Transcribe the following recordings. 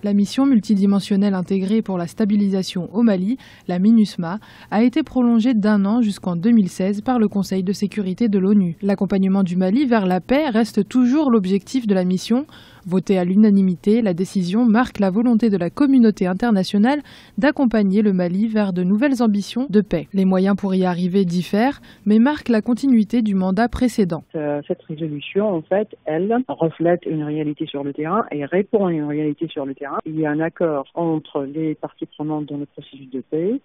La mission multidimensionnelle intégrée pour la stabilisation au Mali, la MINUSMA, a été prolongée d'1 an jusqu'en 2016 par le Conseil de sécurité de l'ONU. L'accompagnement du Mali vers la paix reste toujours l'objectif de la mission. Votée à l'unanimité, la décision marque la volonté de la communauté internationale d'accompagner le Mali vers de nouvelles ambitions de paix. Les moyens pour y arriver diffèrent, mais marquent la continuité du mandat précédent. Cette résolution, en fait, elle reflète une réalité sur le terrain et répond à une réalité sur le terrain. Il y a un accord entre les parties prenantes dans le processus de paix,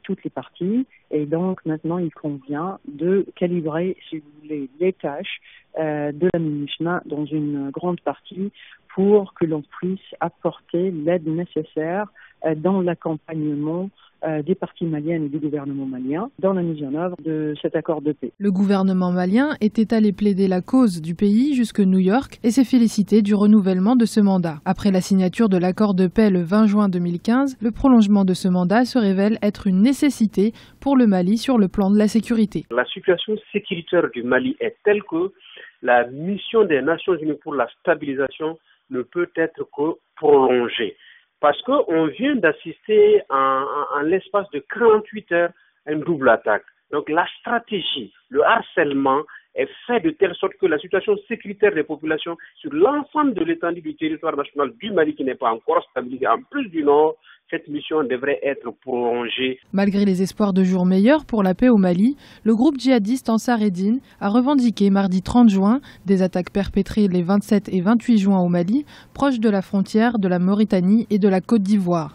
toutes les parties, et donc maintenant il convient de calibrer, si vous voulez, les tâches de la MINUSMA dans une grande partie pour que l'on puisse apporter l'aide nécessaire dans l'accompagnement des parties maliennes et du gouvernement malien dans la mise en œuvre de cet accord de paix. Le gouvernement malien était allé plaider la cause du pays jusque New York et s'est félicité du renouvellement de ce mandat. Après la signature de l'accord de paix le 20 juin 2015, le prolongement de ce mandat se révèle être une nécessité pour le Mali sur le plan de la sécurité. La situation sécuritaire du Mali est telle que la mission des Nations Unies pour la stabilisation ne peut être que prolongée. Parce qu'on vient d'assister en l'espace de 48 heures à une double attaque. Donc la stratégie, le harcèlement est fait de telle sorte que la situation sécuritaire des populations sur l'ensemble de l'étendue du territoire national du Mali qui n'est pas encore stabilisé, en plus du Nord, cette mission devrait être prolongée. Malgré les espoirs de jours meilleurs pour la paix au Mali, le groupe djihadiste Ansar Eddine a revendiqué mardi 30 juin des attaques perpétrées les 27 et 28 juin au Mali, proche de la frontière de la Mauritanie et de la Côte d'Ivoire.